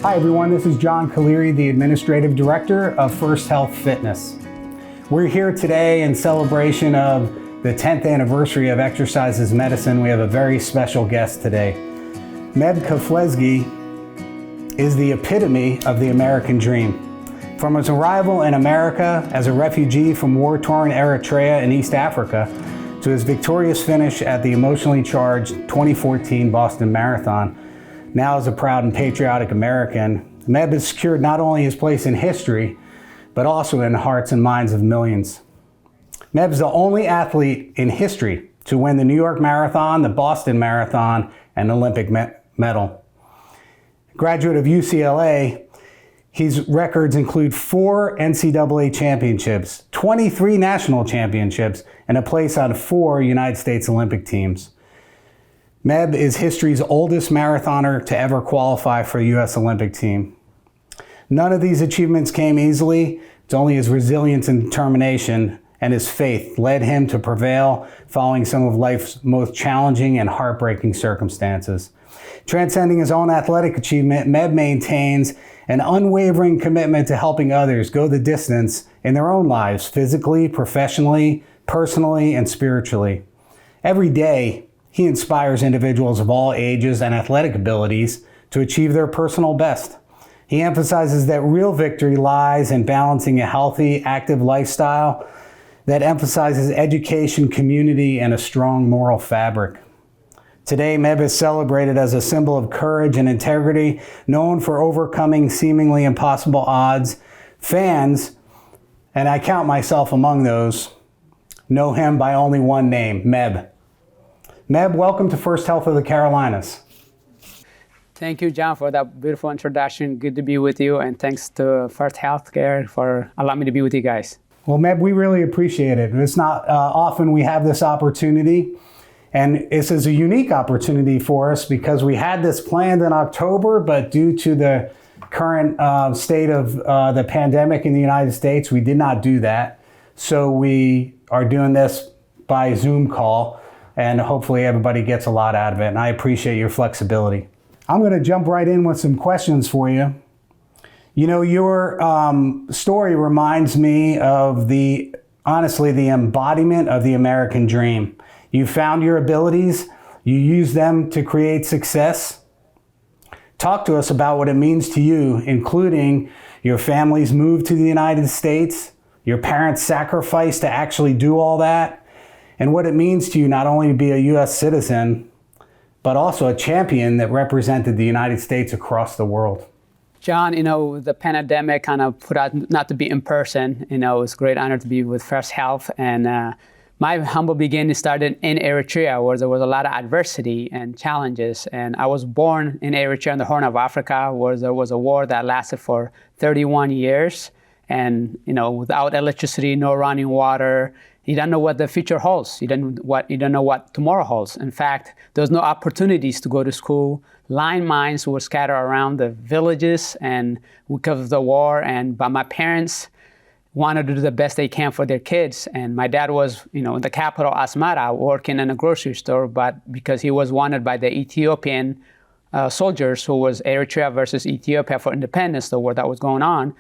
Hi everyone, this is John Caleri, the Administrative Director of First Health Fitness. We're here today in celebration of the 10th anniversary of Exercise is Medicine. We have a very special guest today. Meb Keflezighi is the epitome of the American dream. From his arrival in America as a refugee from war-torn Eritrea in East Africa to his victorious finish at the emotionally charged 2014 Boston Marathon, now as a proud and patriotic American, Meb has secured not only his place in history, but also in the hearts and minds of millions. Meb is the only athlete in history to win the New York Marathon, the Boston Marathon, and Olympic medal. Graduate of UCLA, his records include 4 NCAA championships, 23 national championships, and a place on 4 United States Olympic teams. Meb is history's oldest marathoner to ever qualify for the U.S. Olympic team. None of these achievements came easily. It's only his resilience and determination and his faith led him to prevail following some of life's most challenging and heartbreaking circumstances. Transcending his own athletic achievement, Meb maintains an unwavering commitment to helping others go the distance in their own lives, physically, professionally, personally, and spiritually. Every day, he inspires individuals of all ages and athletic abilities to achieve their personal best. He emphasizes that real victory lies in balancing a healthy, active lifestyle that emphasizes education, community, and a strong moral fabric. Today, Meb is celebrated as a symbol of courage and integrity, known for overcoming seemingly impossible odds. Fans, and I count myself among those, know him by only one name, Meb. Meb, welcome to First Health of the Carolinas. Thank you, John, for that beautiful introduction. Good to be with you, and thanks to First Healthcare for allowing me to be with you guys. Well, Meb, we really appreciate it. It's not often we have this opportunity, and this is a unique opportunity for us because we had this planned in October, but due to the current state of the pandemic in the United States, we did not do that. So we are doing this by Zoom call, and hopefully everybody gets a lot out of it, and I appreciate your flexibility. I'm going to jump right in with some questions for you. You know, your story reminds me of honestly, the embodiment of the American dream. You found your abilities, you use them to create success. Talk to us about what it means to you, including your family's move to the United States, your parents' sacrifice to actually do all that, and what it means to you not only to be a U.S. citizen, but also a champion that represented the United States across the world. John, you know, the pandemic kind of put out not to be in person. You know, it's a great honor to be with First Health. And my humble beginning started in Eritrea, where there was a lot of adversity and challenges. And I was born in Eritrea, in the Horn of Africa, where there was a war that lasted for 31 years. And, you know, without electricity, no running water, you don't know what the future holds. You don't know what tomorrow holds. In fact, there's no opportunities to go to school. Landmines were scattered around the villages and because of the war. But my parents wanted to do the best they can for their kids. And my dad was, you know, in the capital, Asmara, working in a grocery store. But because he was wanted by the Ethiopian soldiers, who was Eritrea versus Ethiopia for independence, the war that was going on.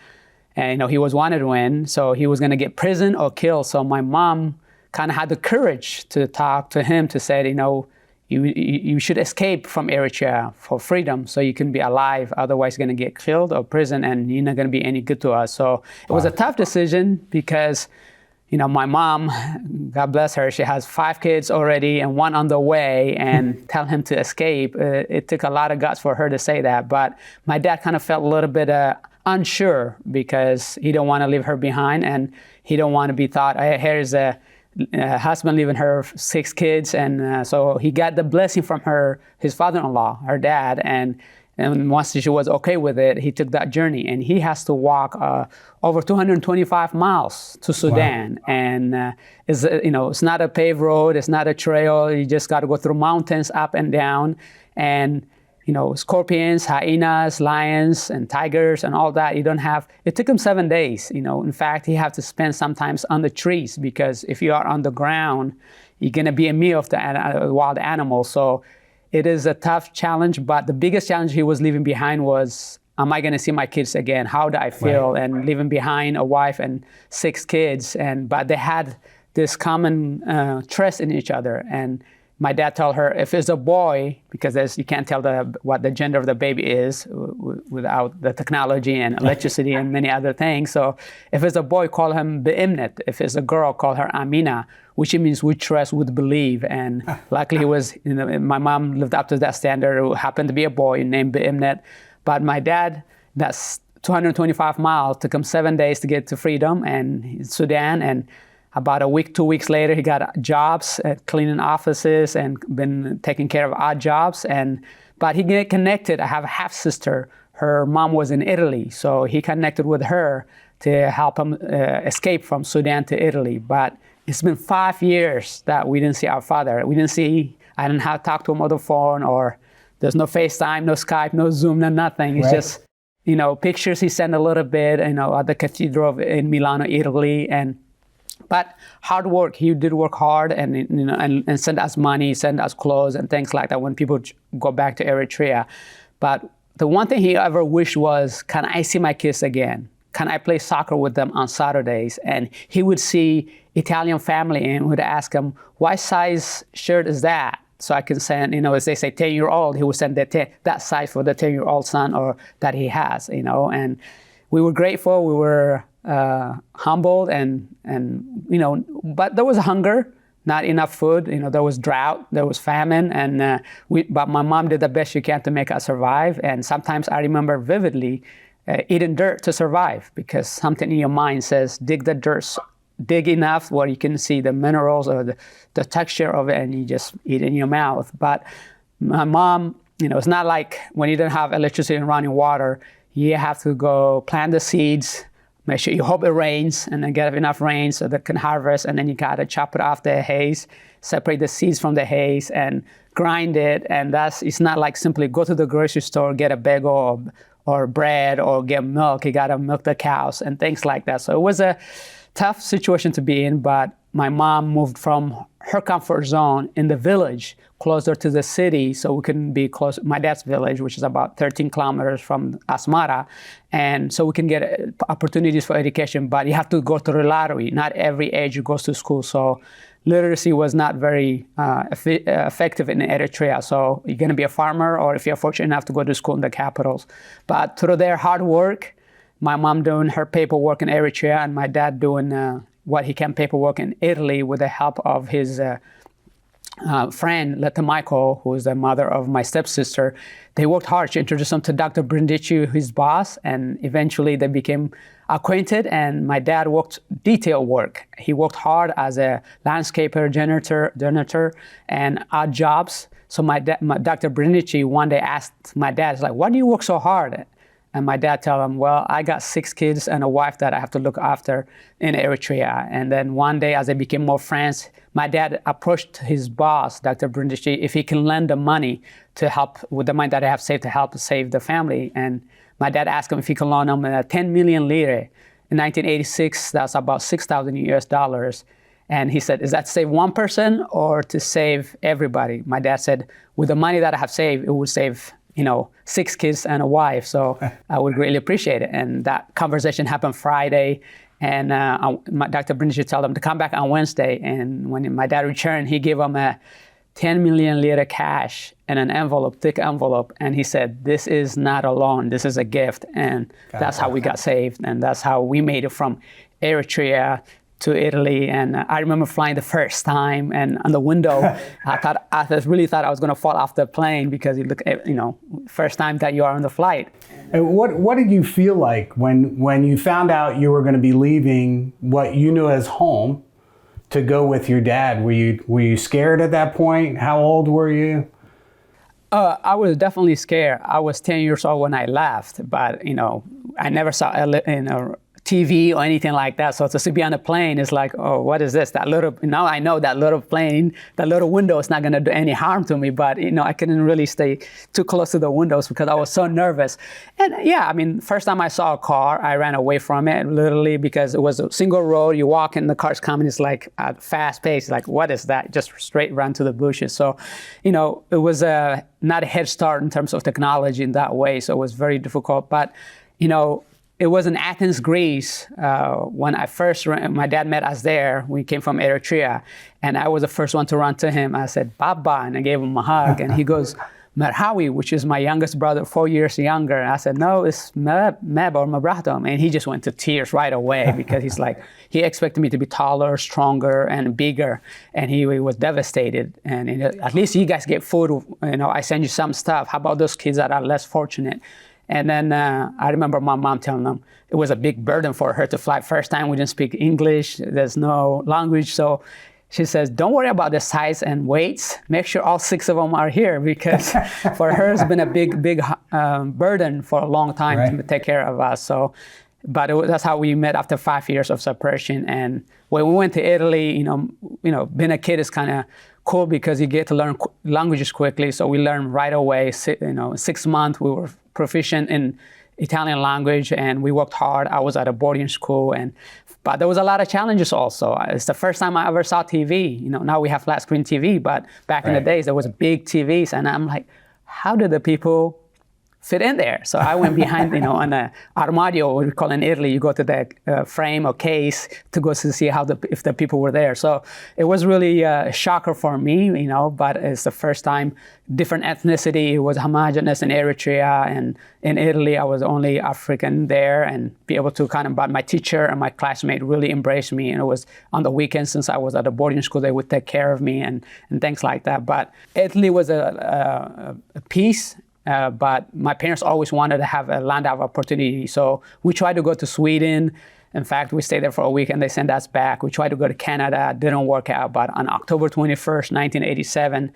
And, you know, he was wanted to win, so he was going to get prison or killed. So my mom kind of had the courage to talk to him to say, you know, you should escape from Eritrea for freedom so you can be alive. Otherwise, you're going to get killed or prison, and you're not going to be any good to us. So it was a tough decision because, you know, my mom, God bless her, she has 5 kids already and 1 on the way, and tell him to escape. It took a lot of guts for her to say that. But my dad kind of felt a little bit unsure because he don't want to leave her behind, and he don't want to be thought, hey, here's a husband leaving her 6 kids. And so he got the blessing from his father-in-law, her dad. And once she was okay with it, he took that journey, and he has to walk over 225 miles to Sudan. Wow. And it's not a paved road, it's not a trail. You just got to go through mountains up and down, and you know, scorpions, hyenas, lions, and tigers, and all that. It took him 7 days. You know, in fact, he had to spend sometimes on the trees because if you are on the ground, you're going to be a meal of the wild animals. So it is a tough challenge, but the biggest challenge he was leaving behind was am I going to see my kids again? How do I feel? Right. And leaving behind a wife and 6 kids, but they had this common trust in each other. And my dad told her, if it's a boy, because you can't tell what the gender of the baby is without the technology and electricity and many other things. So if it's a boy, call him Be'imnet. If it's a girl, call her Amina, which means we trust, we believe. And luckily, my mom lived up to that standard. It happened to be a boy named Be'imnet. But my dad, that's 225 miles, took him 7 days to get to freedom and Sudan. And about a week, 2 weeks later, he got jobs cleaning offices and been taking care of odd jobs. But he get connected. I have a half sister. Her mom was in Italy, so he connected with her to help him escape from Sudan to Italy. But it's been 5 years that we didn't see our father. I didn't have to talk to him on the phone, or there's no FaceTime, no Skype, no Zoom, no nothing. It's just, pictures he sent a little bit, at the cathedral in Milano, Italy, but hard work. He did work hard and send us money, send us clothes and things like that when people go back to Eritrea. But the one thing he ever wished was, can I see my kids again? Can I play soccer with them on Saturdays? And he would see Italian family and would ask him, what size shirt is that? So I can send, as they say 10-year-old, he would send that size for the 10-year-old son or that he has, And we were grateful. We were humbled and but there was hunger, not enough food. There was drought, there was famine, but my mom did the best she can to make us survive. And sometimes I remember vividly eating dirt to survive, because something in your mind says dig the dirt, dig enough where you can see the minerals or the texture of it, and you just eat it in your mouth. But my mom, it's not like when you don't have electricity and running water, you have to go plant the seeds. Make sure you hope it rains and then get enough rain so they can harvest. And then you got to chop it off the hays, separate the seeds from the hays and grind it. And it's not like simply go to the grocery store, get a bagel or bread or get milk. You got to milk the cows and things like that. So it was a tough situation to be in, but my mom moved from her comfort zone in the village closer to the city, so we can be close, my dad's village, which is about 13 kilometers from Asmara, and so we can get opportunities for education, but you have to go through lottery. Not every age goes to school, so literacy was not very effective in Eritrea. So you're gonna be a farmer, or if you're fortunate enough to go to school in the capitals. But through their hard work, my mom doing her paperwork in Eritrea and my dad doing what he can paperwork in Italy with the help of his friend, Letta Michael, who is the mother of my stepsister. They worked hard to introduce him to Dr. Brindisi, his boss, and eventually they became acquainted, and my dad worked detail work. He worked hard as a landscaper, janitor, and odd jobs. So Dr. Brindisi one day asked my dad, he's like, why do you work so hard? And my dad told him, well, I got 6 kids and a wife that I have to look after in Eritrea. And then one day, as they became more friends, my dad approached his boss, Dr. Brindisi, if he can lend the money to help with the money that I have saved to help save the family. And my dad asked him if he can loan him 10 million lire. In 1986, that's about 6,000 US dollars. And he said, is that to save one person or to save everybody? My dad said, with the money that I have saved, it would save 6 kids and a wife, so I would really appreciate it. And that conversation happened Friday, and Dr. Brindisi told him to come back on Wednesday. And when my dad returned, he gave him a 10 million lira cash in an envelope, thick envelope, and he said, this is not a loan, this is a gift. And that's how we got saved, and that's how we made it from Eritrea to Italy. And I remember flying the first time, and on the window, I really thought I was going to fall off the plane, because you look at, first time that you are on the flight. And what did you feel like when you found out you were going to be leaving what you knew as home to go with your dad? Were you scared at that point? How old were you? I was definitely scared. I was 10 years old when I left, but I never saw TV or anything like that. So to be on a plane is like, oh, what is this? Now I know that little plane, that little window is not going to do any harm to me, but I couldn't really stay too close to the windows because I was so nervous. And yeah, I mean, first time I saw a car, I ran away from it literally because it was a single road. You walk in, the car's coming, it's like at fast pace. Like, what is that? Just straight run to the bushes. So, it was not a head start in terms of technology in that way. So it was very difficult, but, it was in Athens, Greece, when I first ran. My dad met us there. We came from Eritrea, and I was the first one to run to him. I said, Baba, and I gave him a hug, and he goes, Merhawi, which is my youngest brother, 4 years younger. And I said, no, it's Meb or Mabratom. And he just went to tears right away because he's like, he expected me to be taller, stronger, and bigger. And he was devastated. And at least you guys get food. I send you some stuff. How about those kids that are less fortunate? And then I remember my mom telling them it was a big burden for her to fly. First time we didn't speak English. There's no language. So she says, don't worry about the size and weights. Make sure all 6 of them are here because for her it's been a big burden for a long time to take care of us. So, but that's how we met after 5 years of separation. And when we went to Italy, being a kid is kind of cool because you get to learn languages quickly. So we learned right away. 6 months we were proficient in Italian language, and we worked hard. I was at a boarding school, but there was a lot of challenges also. It's the first time I ever saw TV. Now we have flat screen TV, but back in the days there was big TVs, and I'm like, how did the people fit in there? So I went behind, on the armadio, what we call in Italy, you go to the frame or case to go to see if the people were there. So it was really a shocker for me, but it's the first time, different ethnicity. It was homogenous in Eritrea, and in Italy, I was only African there, and be able to but my teacher and my classmate really embraced me. And it was on the weekends, since I was at a boarding school, they would take care of me and things like that. But Italy was a piece. But my parents always wanted to have a land of opportunity. So we tried to go to Sweden. In fact, we stayed there for a week and they sent us back. We tried to go to Canada. It didn't work out. But on October 21st, 1987,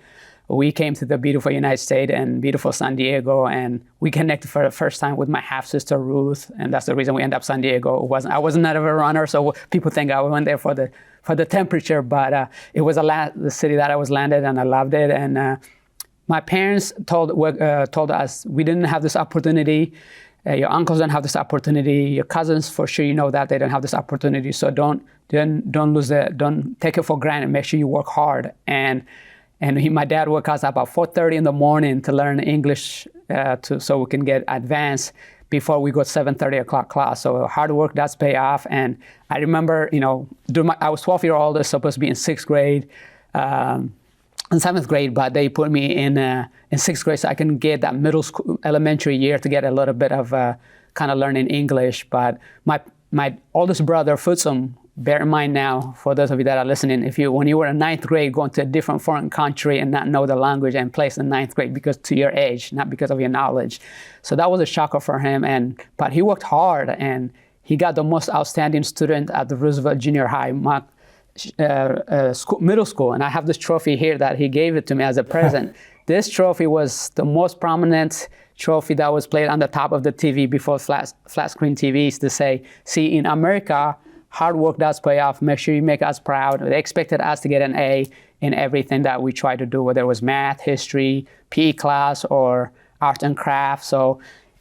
we came to the beautiful United States and beautiful San Diego. And we connected for the first time with my half-sister, Ruth. And that's the reason we ended up San Diego. I wasn't a runner, so people think I went there for the temperature. But it was the city that I was landed, and I loved it. And my parents told us, we didn't have this opportunity. Your uncles don't have this opportunity. Your cousins, for sure, that they don't have this opportunity. So don't lose it. Don't take it for granted. Make sure you work hard. And my dad woke us up about 4:30 in the morning to learn English, so we can get advanced before we go 7:30 o'clock class. So hard work does pay off. And I remember, I was 12 years old. I was supposed to be in 6th grade. In 7th grade, but they put me in 6th grade so I can get that middle school, elementary year to get a little bit of kind of learning English. But my oldest brother, Futsum, bear in mind now, for those of you that are listening, when you were in 9th grade, going to a different foreign country and not know the language and place in 9th grade because to your age, not because of your knowledge. So that was a shocker for him. But he worked hard, and he got the most outstanding student at the Roosevelt Junior High, middle school, and I have this trophy here that he gave it to me as a present. This trophy was the most prominent trophy that was played on the top of the TV before flat screen TVs to say, see, in America, hard work does pay off. Make sure you make us proud. They expected us to get an A in everything that we tried to do, whether it was math, history, PE class, or art and craft.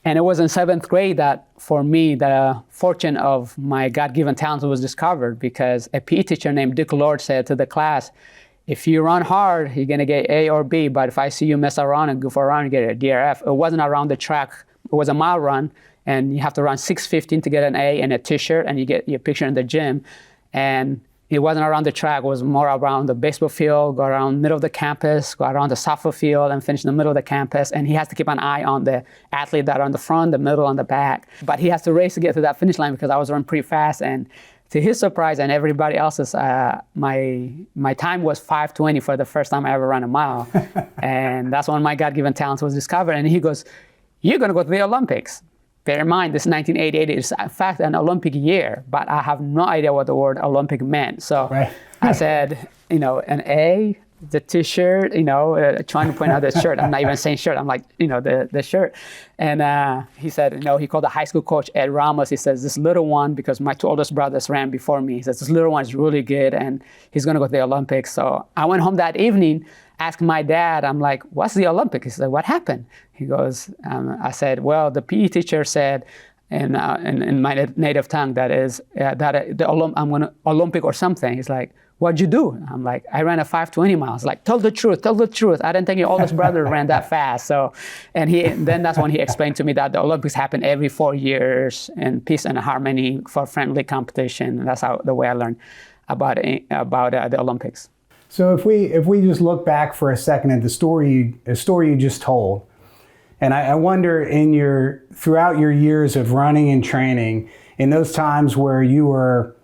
And it was in 7th grade that, for me, the fortune of my God-given talent was discovered, because a PE teacher named Dick Lord said to the class, if you run hard, you're going to get A or B, but if I see you mess around and goof around, you get a D or F. It wasn't around the track. It was a mile run, and you have to run 6:15 to get an A and a t-shirt, and you get your picture in the gym. And it wasn't around the track. It was more around the baseball field, go around middle of the campus, go around the softball field, and finish in the middle of the campus. And he has to keep an eye on the athlete that are on the front, the middle, and the back. But he has to race to get to that finish line because I was running pretty fast. And to his surprise and everybody else's, my time was 5:20 for the first time I ever ran a mile. And that's when my God-given talent was discovered. And he goes, you're going to go to the Olympics. Bear in mind, this is 1988. It's, in fact, an Olympic year, but I have no idea what the word Olympic meant. So I said, an A, the t-shirt, trying to point out the shirt. I'm not even saying shirt. I'm like, the shirt. And he said, he called the high school coach, Ed Ramos. He says, this little one, because my two oldest brothers ran before me, he says, this little one is really good and he's going to go to the Olympics. So I went home that evening, asked my dad, I'm like, what's the Olympics? He said, what happened? He goes, I said, well, the PE teacher said, in my native tongue, that is, I'm going to Olympic or something. He's like, what'd you do? I'm like, I ran a 5:20 miles. Like, tell the truth. I didn't think your oldest brother ran that fast. So, then that's when he explained to me that the Olympics happen every 4 years in peace and harmony for friendly competition. And that's the way I learned about the Olympics. So if we just look back for a second at the story you just told, and I wonder throughout your years of running and training, in those times where you were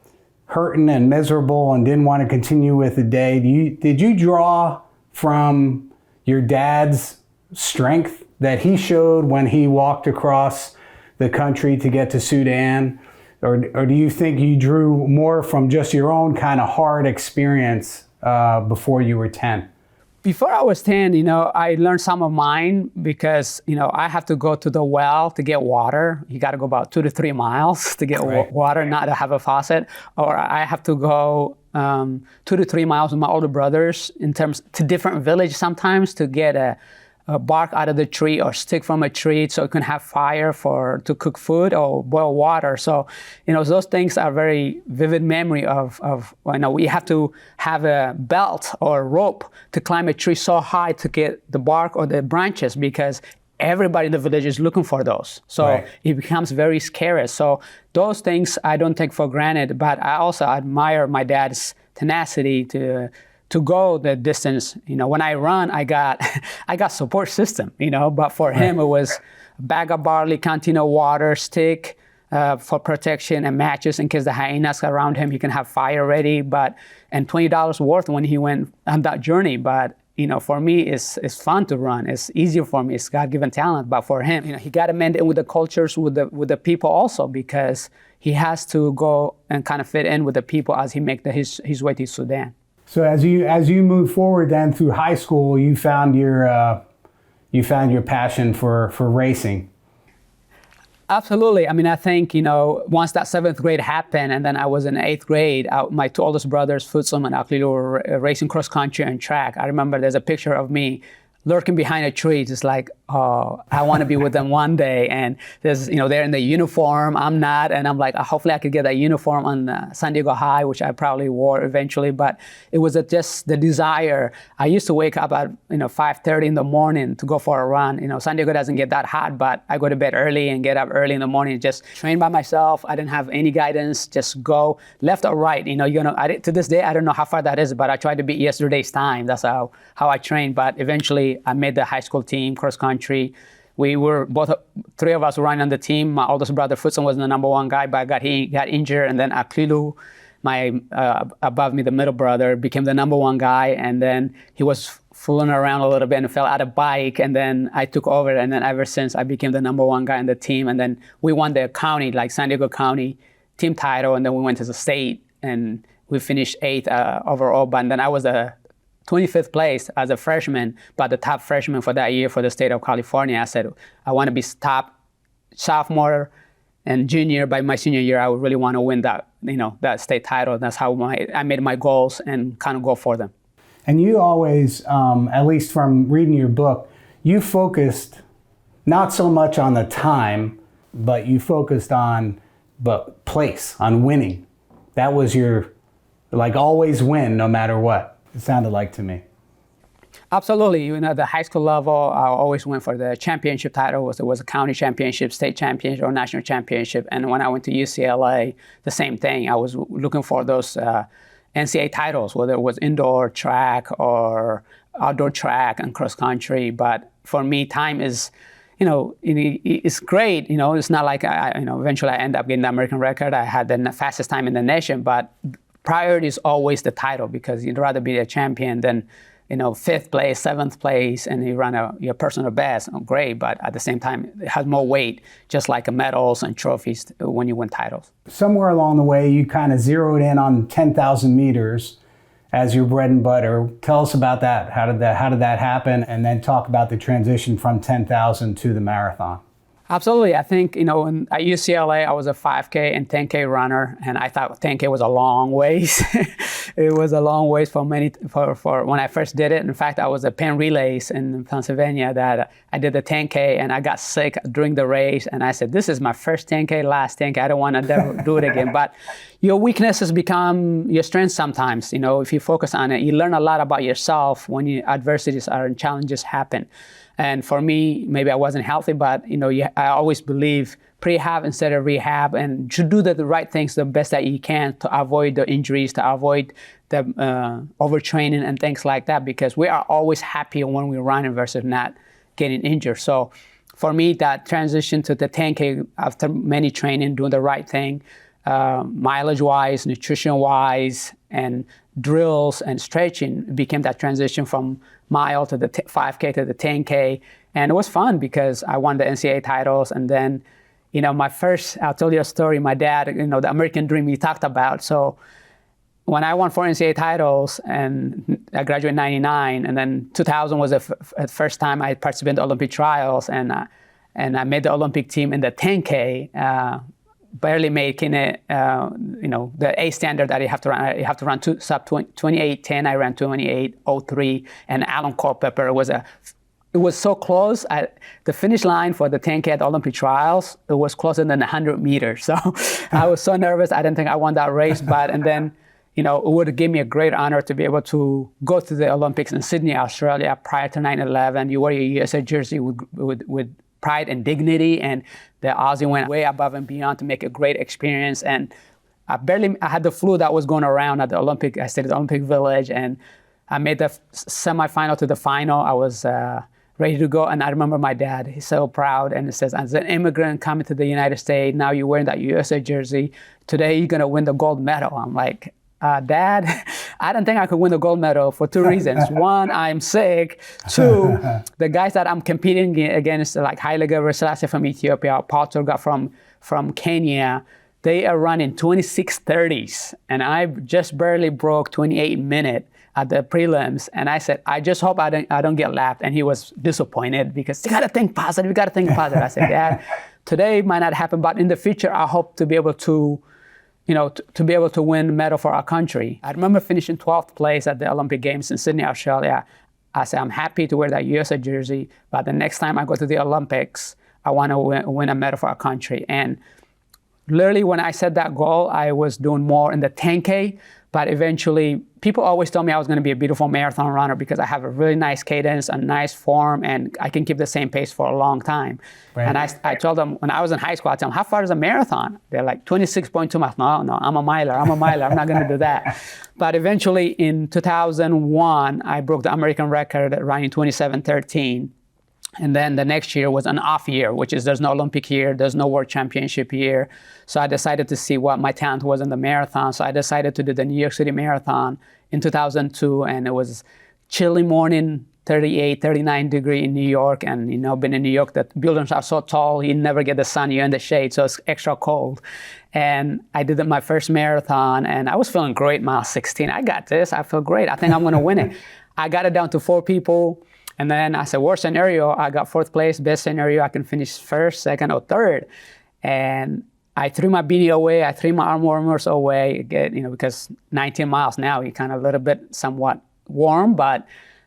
hurting and miserable and didn't want to continue with the day, did you draw from your dad's strength that he showed when he walked across the country to get to Sudan? Or do you think you drew more from just your own kind of hard experience before you were 10? Before I was 10, I learned some of mine because, I have to go to the well to get water. You got to go about 2 to 3 miles to get water, not to have a faucet. Or I have to go 2 to 3 miles with my older brothers to different villages sometimes to get a bark out of the tree or stick from a tree so it can have fire to cook food or boil water. So, those things are very vivid memory of we have to have a belt or rope to climb a tree so high to get the bark or the branches because everybody in the village is looking for those. So it becomes very scary. So those things I don't take for granted, but I also admire my dad's tenacity to go the distance. When I run, I got support system, but for him it was a bag of barley, canteen of water, stick for protection and matches in case the hyenas around him, he can have fire ready, and $20 worth when he went on that journey. But for me, it's fun to run. It's easier for me. It's God-given talent. But for him, he got to mend in with the cultures, with the people also, because he has to go and kind of fit in with the people as he make his way to Sudan. So as you move forward then through high school, you found your passion for racing. Absolutely. I think, once that 7th grade happened and then I was in 8th grade, my two oldest brothers, Futsum and Aklilu, were racing cross country and track. I remember there's a picture of me lurking behind a tree, just like, oh, I want to be with them one day. And there's, they're in the uniform, I'm not. And I'm like, hopefully I could get that uniform on San Diego High, which I probably wore eventually. But it was just the desire. I used to wake up at, 5:30 in the morning to go for a run. San Diego doesn't get that hot, but I go to bed early and get up early in the morning, just train by myself. I didn't have any guidance, just go left or right. To this day, I don't know how far that is, but I tried to beat yesterday's time. That's how I trained. But eventually, I made the high school team, cross country. We were three of us were running on the team. My oldest brother, Futsum, was the number one guy, but he got injured. And then Aklilu, my above me, the middle brother, became the number one guy. And then he was fooling around a little bit and fell out of bike. And then I took over. And then ever since, I became the number one guy in the team. And then we won the county, like San Diego County team title. And then we went to the state and we finished 8th overall. But then I was the 25th place as a freshman, but the top freshman for that year for the state of California. I said, I want to be top sophomore and junior. By my senior year, I would really want to win that state title. That's how I made my goals and kind of go for them. And you always, at least from reading your book, you focused not so much on the time, but you focused on place, on winning. That was your, always win no matter what. It sounded like to me. Absolutely. The high school level, I always went for the championship title. It was a county championship, state championship, or national championship. And when I went to UCLA, the same thing. I was looking for those NCAA titles, whether it was indoor track or outdoor track and cross country. But for me, time is, it's great. It's not like eventually I end up getting the American record. I had the fastest time in the nation, but priority is always the title because you'd rather be a champion than, 5th place, 7th place, and you run your personal best. Oh, great, but at the same time, it has more weight, just like medals and trophies when you win titles. Somewhere along the way, you kind of zeroed in on 10,000 meters, as your bread and butter. Tell us about that. How did that happen? And then talk about the transition from 10,000 to the marathon. Absolutely. I think, at UCLA, I was a 5K and 10K runner, and I thought 10K was a long ways. It was a long ways for when I first did it. In fact, I was a Penn Relays in Pennsylvania that I did the 10K, and I got sick during the race, and I said, this is my first 10K, last 10K. I don't want to do it again. But your weaknesses become your strengths sometimes. If you focus on it, you learn a lot about yourself when adversities and challenges happen. And for me, maybe I wasn't healthy, but I always believe prehab instead of rehab, and should do the right things the best that you can to avoid the injuries, to avoid the overtraining and things like that, because we are always happier when we're running versus not getting injured. So for me, that transition to the 10K after many training, doing the right thing, mileage-wise, nutrition-wise, and drills and stretching became that transition from mile to the 5K to the 10K. And it was fun because I won the NCAA titles. And then, I'll tell you a story. My dad, the American dream he talked about. So when I won 4 NCAA titles and I graduated in 99, and then 2000 was the first time I participated in the Olympic trials, and I made the Olympic team in the 10K, barely making it, the A standard that you have to run. You have to run sub 28:10. I ran 28:03, and Alan Culpepper it was so close. The finish line for the 10K at the Olympic trials, it was closer than 100 meters. So I was so nervous. I didn't think I won that race, and then, it would have given me a great honor to be able to go to the Olympics in Sydney, Australia, prior to 9/11. You wear your USA jersey with pride and dignity, and the Aussie went way above and beyond to make a great experience. And I had the flu that was going around at the Olympic. I stayed at the Olympic Village, and I made the semifinal to the final. I was ready to go, and I remember my dad. He's so proud, and he says, as an immigrant coming to the United States, now you're wearing that USA jersey. Today you're gonna win the gold medal. I'm like, Dad, I don't think I could win the gold medal for 2 reasons. One, I'm sick. 2, the guys that I'm competing against, like Haile Gebrselassie from Ethiopia, Paul Turga from Kenya, they are running 26:30s, and I just barely broke 28 minutes at the prelims. And I said, I just hope I don't get lapped. And he was disappointed because you got to think positive. You got to think positive. I said, Dad, today might not happen, but in the future, I hope to be able to to be able to win a medal for our country. I remember finishing 12th place at the Olympic Games in Sydney, Australia. I said, I'm happy to wear that USA jersey, but the next time I go to the Olympics, I want to win a medal for our country. And literally, when I set that goal, I was doing more in the 10K, but eventually, people always told me I was going to be a beautiful marathon runner because I have a really nice cadence, a nice form, and I can keep the same pace for a long time. Right. And I told them, when I was in high school, I told them, how far is a marathon? They're like, 26.2 miles. No, I'm a miler. I'm not going to do that. But eventually, in 2001, I broke the American record running 27:13. And then the next year was an off year, which is there's no Olympic year, there's no World Championship year. So I decided to see what my talent was in the marathon. So I decided to do the New York City Marathon in 2002, and it was chilly morning, 38, 39 degree in New York. And been in New York, the buildings are so tall, you never get the sun, you're in the shade, so it's extra cold. And I did my first marathon, and I was feeling great, mile 16. I got this, I feel great, I think I'm gonna win it. I got it down to 4 people. And then I said, worst scenario, I got 4th place. Best scenario, I can finish 1st, 2nd, or 3rd. And I threw my beanie away. I threw my arm warmers away, because 19 miles now, you're kind of a little bit somewhat warm, but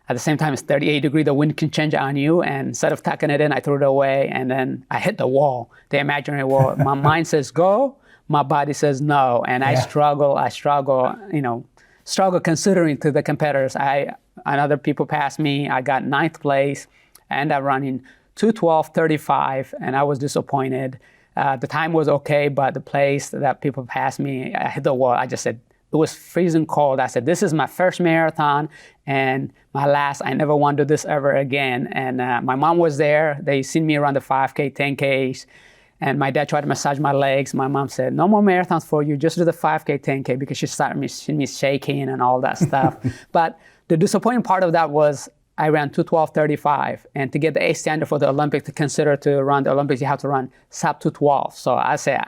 at the same time, it's 38 degrees. The wind can change on you. And instead of tucking it in, I threw it away. And then I hit the wall, the imaginary wall. My mind says go. My body says no. And I struggle, considering to the competitors. And other people passed me. I got 9th place, and I'm running 2:12:35, and I was disappointed. The time was okay, but the place that people passed me, I hit the wall. I just said, it was freezing cold. I said, this is my first marathon and my last. I never want to do this ever again. And my mom was there. They seen me run the 5K, 10Ks. And my dad tried to massage my legs. My mom said, no more marathons for you. Just do the 5K, 10K, because she started me shaking and all that stuff. But the disappointing part of that was I ran 2:12:35. And to get the A standard for the Olympics, to consider to run the Olympics, you have to run sub 2:12. So I said,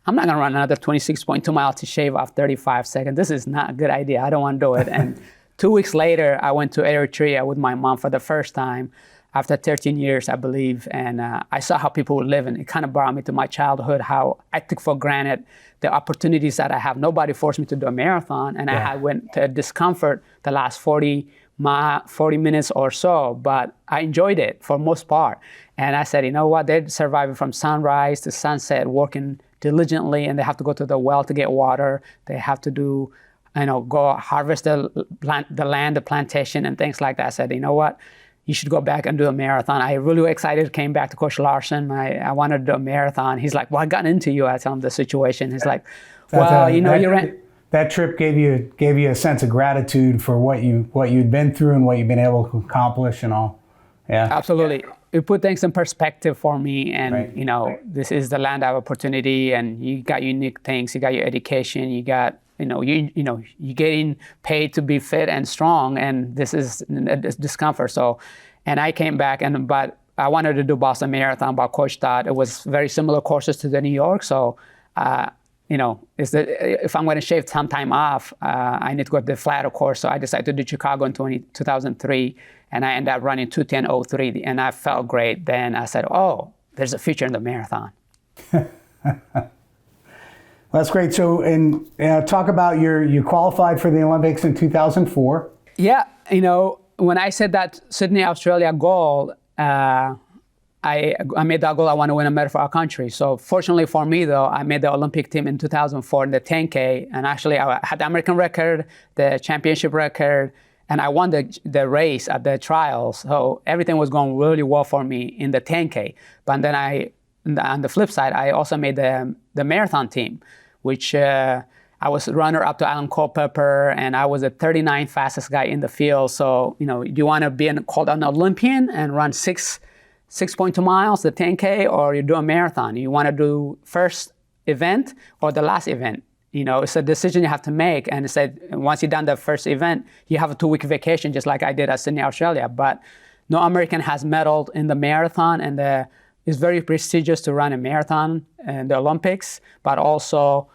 I'm not gonna run another 26.2 miles to shave off 35 seconds. This is not a good idea. I don't want to do it. And 2 weeks later, I went to Eritrea with my mom for the first time after 13 years, I believe. And I saw how people were living. It kind of brought me to my childhood, how I took for granted the opportunities that I have. Nobody forced me to do a marathon. And I went to discomfort the last 40 minutes or so, but I enjoyed it for most part. And I said, you know what, they're surviving from sunrise to sunset, working diligently, and they have to go to the well to get water. They have to do, go harvest the land, the plantation, and things like that. I said, you know what, you should go back and do a marathon. I really excited, came back to Coach Larson. I wanted to do a marathon. He's like, what got into you? I tell him the situation. He's like, well, you ran. That trip gave you a sense of gratitude for what you'd been through and what you've been able to accomplish and all. Yeah, absolutely. It put things in perspective for me, and this is the land of opportunity, and you got unique things. You got your education. You got you're getting paid to be fit and strong, and this is discomfort. So, and I came back, but I wanted to do Boston Marathon, but Coach thought it was very similar courses to the New York. So. If I'm going to shave some time off, I need to go to the flatter course. So I decided to do Chicago in 2003, and I ended up running 2:10:03, and I felt great. Then I said, oh, there's a future in the marathon. That's great. So, and talk about you qualified for the Olympics in 2004. Yeah, when I said that Sydney, Australia goal, I made that goal. I want to win a medal for our country. So fortunately for me, though, I made the Olympic team in 2004 in the 10K. And actually, I had the American record, the championship record, and I won the race at the trials. So everything was going really well for me in the 10K. But then on the flip side, I also made the marathon team, which I was runner-up to Alan Culpepper, and I was the 39th fastest guy in the field. So, you want to be called an Olympian and run 6.2 miles, the 10K, or you do a marathon. You want to do first event or the last event. It's a decision you have to make. And it said, once you've done the first event, you have a 2-week vacation, just like I did at Sydney, Australia. But no American has medaled in the marathon, and it's very prestigious to run a marathon in the Olympics. But also,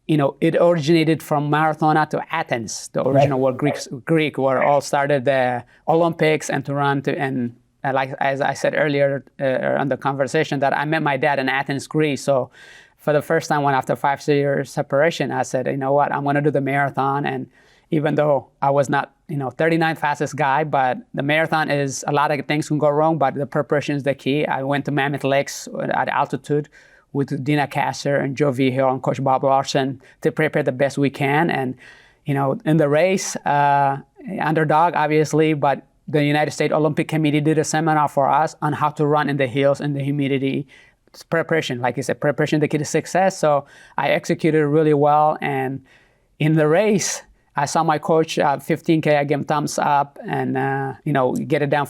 it originated from Marathona to Athens, the original word Greek, where all started the Olympics and to run to and. Like as I said earlier on the conversation, that I met my dad in Athens, Greece. So for the first time, after 5 years separation, I said, you know what, I'm going to do the marathon. And even though I was not, 39th fastest guy, but the marathon is a lot of things can go wrong, but the preparation is the key. I went to Mammoth Lakes at altitude with Dina Kasser and Joe Vigil and Coach Bob Larson to prepare the best we can. And, in the race, underdog, obviously, but the United States Olympic Committee did a seminar for us on how to run in the hills, in the humidity. It's preparation, like you said, preparation the key to success. So I executed really well. And in the race, I saw my coach at 15K, I gave him thumbs up and, get it down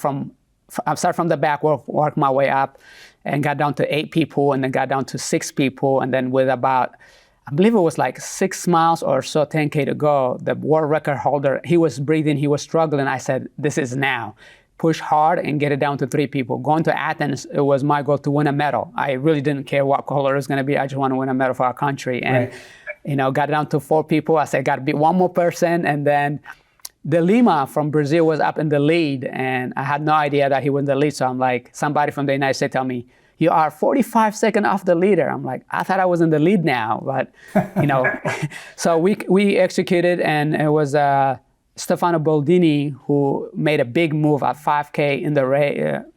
I start from the back, work my way up and got down to 8 people and then got down to 6 people. And then with about, I believe it was like 6 miles or so, 10K to go, the world record holder, he was breathing, he was struggling. I said, this is now. Push hard and get it down to 3 people. Going to Athens, it was my goal to win a medal. I really didn't care what color it was going to be. I just want to win a medal for our country. And, got it down to 4 people. I said, got to beat one more person. And then De Lima from Brazil was up in the lead. And I had no idea that he was in the lead. So I'm like, somebody from the United States tell me, you are 45 seconds off the leader. I'm like, I thought I was in the lead now, but so we executed, and it was Stefano Boldini who made a big move at 5K in the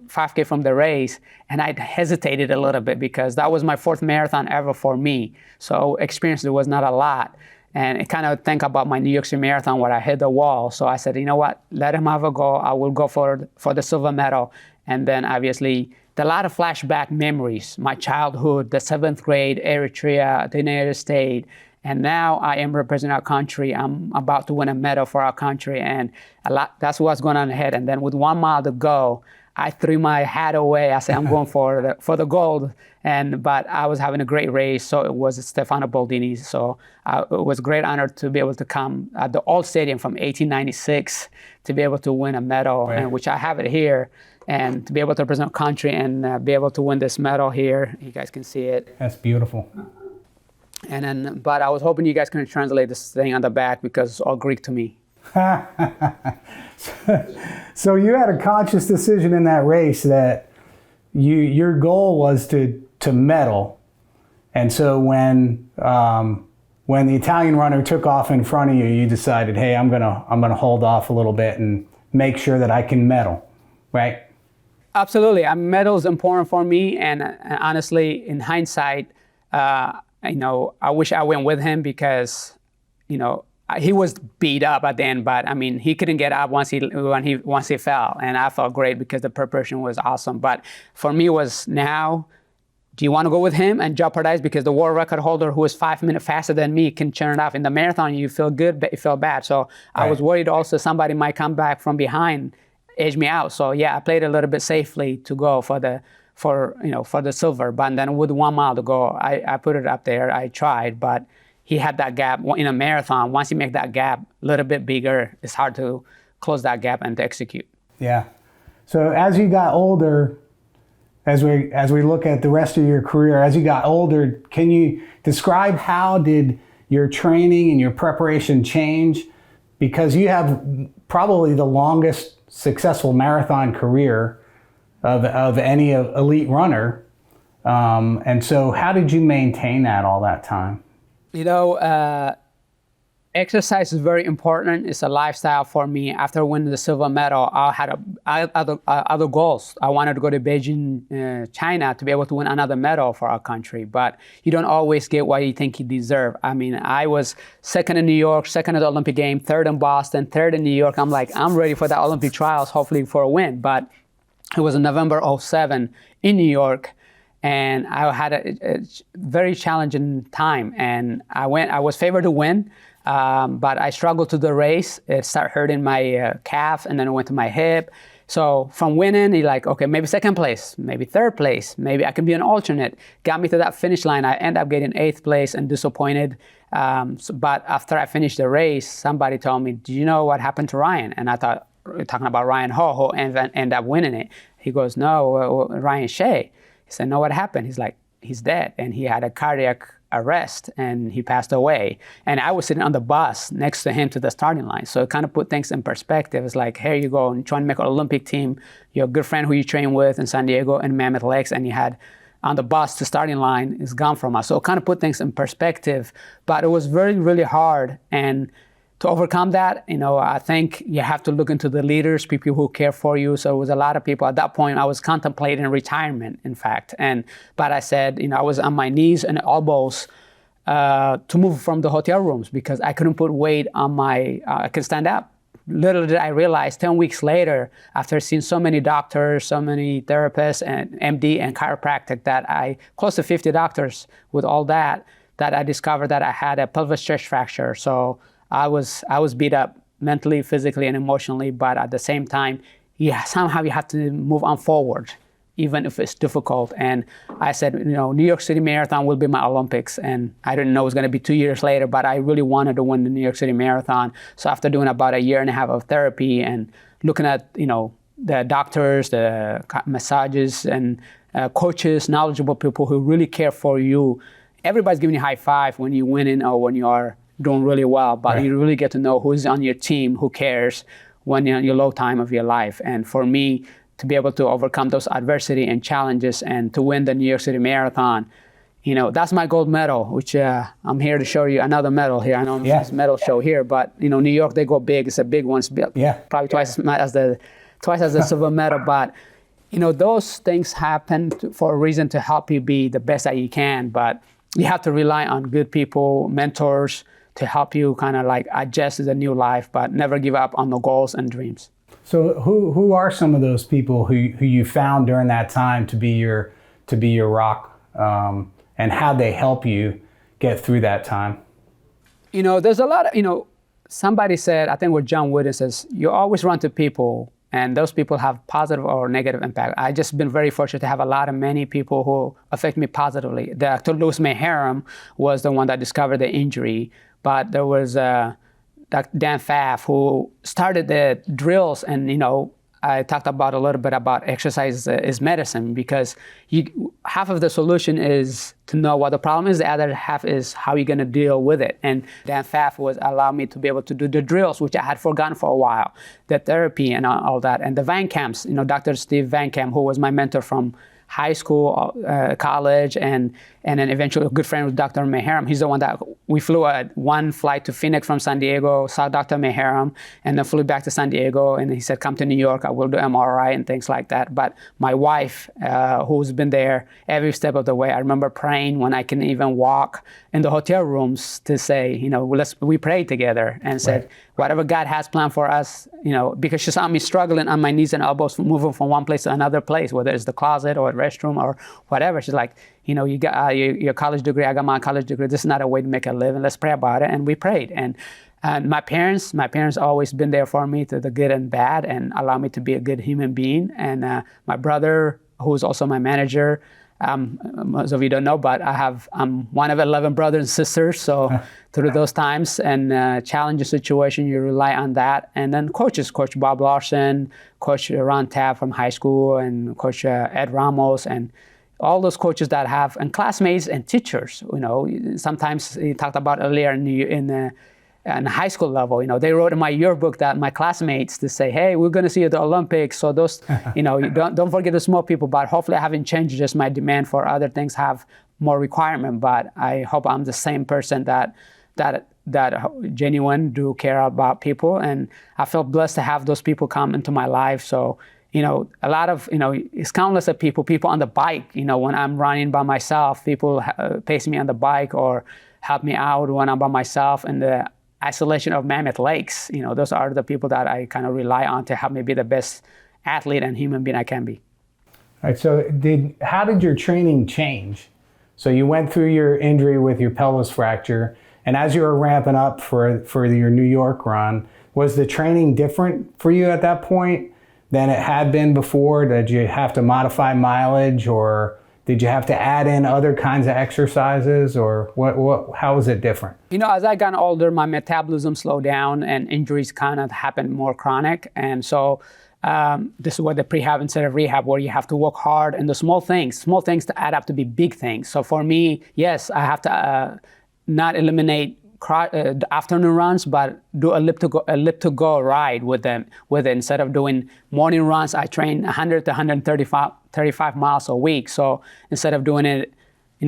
5K from the race, and I hesitated a little bit because that was my 4th marathon ever for me. So experience there was not a lot, and I kind of think about my New York City Marathon where I hit the wall. So I said, you know what, let him have a go. I will go for the silver medal, and then obviously. A lot of flashback memories, my childhood, the 7th grade, Eritrea, the United States, and now I am representing our country. I'm about to win a medal for our country, and that's what's going on ahead. And then with 1 mile to go, I threw my hat away. I said, I'm going for the gold. But I was having a great race, so it was Stefano Boldini. So it was a great honor to be able to come at the old stadium from 1896 to be able to win a medal, and which I have it here. And to be able to represent our country and be able to win this medal here, you guys can see it. That's beautiful. And then, but I was hoping you guys can translate this thing on the back because it's all Greek to me. So you had a conscious decision in that race that your goal was to medal, and so when the Italian runner took off in front of you, you decided, hey, I'm gonna hold off a little bit and make sure that I can medal, right? Absolutely, medal is important for me, and honestly, in hindsight, I wish I went with him because, he was beat up at the end, but I mean, he couldn't get up once he fell, and I felt great because the preparation was awesome. But for me, was now, do you want to go with him and jeopardize, because the world record holder, who is 5 minutes faster than me, can turn it off in the marathon? You feel good, but you feel bad. So right. I was worried also somebody might come back from behind, edge me out. So yeah, I played a little bit safely to go for the silver. But then with 1 mile to go, I put it up there. I tried, but he had that gap in a marathon. Once you make that gap a little bit bigger, it's hard to close that gap and to execute. Yeah. So as you got older, as we look at the rest of your career, as you got older, can you describe how did your training and your preparation change? Because you have probably the longest successful marathon career of any elite runner. And so how did you maintain that all that time? Exercise is very important. It's a lifestyle for me. After winning the silver medal, I had other goals. I wanted to go to Beijing, China, to be able to win another medal for our country. But you don't always get what you think you deserve. I mean, I was second in New York, second at the Olympic game, third in Boston, third in New York. I'm like, I'm ready for the Olympic trials, hopefully for a win. But it was in November '07 in New York. And I had a very challenging time. And I was favored to win. But I struggled to the race. It started hurting my calf, and then it went to my hip. So from winning, you're like, okay, maybe second place, maybe third place, maybe I can be an alternate. Got me to that finish line. I end up getting 8th place and disappointed. But after I finished the race, somebody told me, do you know what happened to Ryan? And I thought, we're talking about Ryan Ho, who ended up winning it. He goes, no, Ryan Shea. He said, no, what happened? He's like, he's dead. And he had a cardiac arrest and he passed away. And I was sitting on the bus next to him to the starting line. So it kind of put things in perspective. It's like, here you go, and trying to make an Olympic team. Your good friend who you train with in San Diego and Mammoth Lakes, and you had on the bus to starting line is gone from us. So it kind of put things in perspective. But it was very, really hard. And to overcome that, I think you have to look into the leaders, people who care for you. So it was a lot of people. At that point, I was contemplating retirement, in fact. But I said, I was on my knees and elbows to move from the hotel rooms because I couldn't put weight on I could stand up. Little did I realize 10 weeks later, after seeing so many doctors, so many therapists and MD and chiropractic, close to 50 doctors with all that I discovered that I had a pelvis stretch fracture. So I was beat up mentally, physically, and emotionally, but at the same time, somehow you have to move on forward, even if it's difficult. And I said, New York City Marathon will be my Olympics, and I didn't know it was going to be 2 years later, but I really wanted to win the New York City Marathon. So after doing about a year and a half of therapy and looking at, the doctors, the massages, and coaches, knowledgeable people who really care for you, everybody's giving you a high five when you're winning or when you are doing really well, but right. You really get to know who's on your team, who cares when you're in your low time of your life. And for me, to be able to overcome those adversity and challenges and to win the New York City Marathon, that's my gold medal, which I'm here to show you another medal here. I know this medal show here, but New York, they go big. It's a big one. It's probably twice as the silver medal. But those things happen for a reason, to help you be the best that you can. But you have to rely on good people, mentors, to help you kind of like adjust to the new life, but never give up on the goals and dreams. So who are some of those people who you found during that time to be your rock, and how they help you get through that time? There's a lot of, somebody said, I think what John Wooden says, you always run to people, and those people have positive or negative impact. I've just been very fortunate to have many people who affect me positively. Dr. Louis Meharam was the one that discovered the injury, but there was Dr. Dan Pfaff who started the drills, and I talked about a little bit about exercise is medicine, because half of the solution is to know what the problem is. The other half is how you're going to deal with it. And Dan Pfaff was allow me to be able to do the drills, which I had forgotten for a while, the therapy and all that, and the Van Camps. Dr. Steve Van Camp, who was my mentor from high school, college, and then eventually a good friend with Dr. Meharam. He's the one that we flew one flight to Phoenix from San Diego, saw Dr. Meharam, and then flew back to San Diego. And he said, come to New York, I will do MRI and things like that. But my wife, who's been there every step of the way, I remember praying when I can even walk in the hotel rooms to say, we prayed together and said, right, whatever God has planned for us, because she saw me struggling on my knees and elbows, moving from one place to another place, whether it's the closet or a restroom or whatever. She's like, you got your college degree, I got my college degree. This is not a way to make a living. Let's pray about it. And we prayed. And my parents always been there for me through the good and bad and allow me to be a good human being. And my brother, who's also my manager, most of you don't know, but I'm one of 11 brothers and sisters. So through those times and challenging situation, you rely on that. And then coaches, Coach Bob Larson, Coach Ron Tabb from high school, and Coach Ed Ramos, and all those coaches that have, and classmates and teachers. Sometimes you talked about earlier in high school level, they wrote in my yearbook that my classmates to say, hey, we're going to see you at the Olympics. So those, don't forget the small people, but hopefully I haven't changed just my demand for other things have more requirement. But I hope I'm the same person that genuine do care about people. And I feel blessed to have those people come into my life. So, a lot of, it's countless of people on the bike, when I'm running by myself, people pace me on the bike or help me out when I'm by myself in the isolation of Mammoth Lakes. Those are the people that I kind of rely on to help me be the best athlete and human being I can be. All right, so how did your training change? So you went through your injury with your pelvis fracture, and as you were ramping up for your New York run, was the training different for you at that point than it had been before? Did you have to modify mileage, or did you have to add in other kinds of exercises, or how was it different? As I got older, my metabolism slowed down and injuries kind of happened more chronic. And so this is what the prehab instead of rehab, where you have to work hard and the small things to add up to be big things. So for me, yes, I have to not eliminate afternoon runs, but do a elliptical ride with it. Instead of doing morning runs, I train 100 to 135 miles a week. So instead of doing it,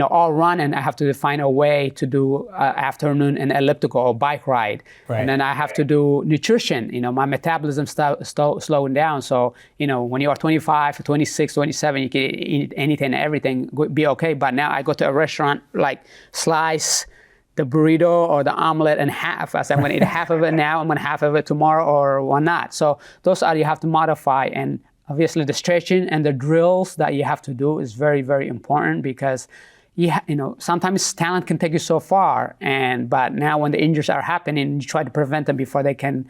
all run, and I have to find a way to do afternoon and elliptical or bike ride. Right. And then I have to do nutrition. My metabolism slowing down. So, when you are 25, 26, 27, you can eat anything and everything, be okay. But now I go to a restaurant, like slice the burrito or the omelet in half. I said, I'm going to eat half of it now, I'm going to half of it tomorrow, or why not? So those you have to modify. And obviously the stretching and the drills that you have to do is very, very important, because sometimes talent can take you so far, but now when the injuries are happening, you try to prevent them before they can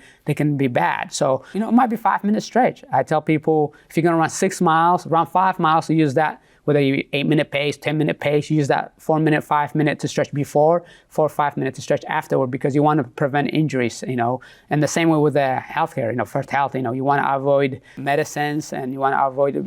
be bad. So, it might be 5-minute stretch. I tell people, if you're going to run 6 miles, run 5 miles, use that. Whether you 8-minute pace, 10-minute pace, use that 4-minute, 5-minute to stretch before, 4 or 5 minutes to stretch afterward, because you want to prevent injuries, And the same way with the healthcare, First Health, you want to avoid medicines, and you want to avoid, you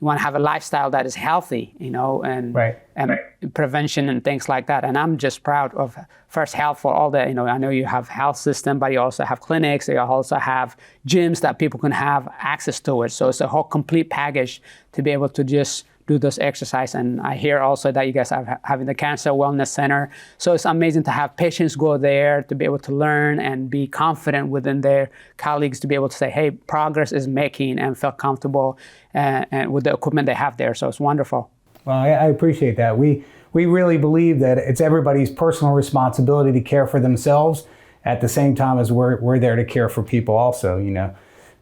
want to have a lifestyle that is healthy, and right. And prevention and things like that. And I'm just proud of First Health for all that. I know you have health system, but you also have clinics. You also have gyms that people can have access to it. So it's a whole complete package to be able to just do this exercise. And I hear also that you guys are having the Cancer Wellness Center. So it's amazing to have patients go there to be able to learn and be confident within their colleagues to be able to say, hey, progress is making, and feel comfortable and with the equipment they have there. So it's wonderful. Well, I appreciate that. We really believe that it's everybody's personal responsibility to care for themselves at the same time as we're there to care for people also,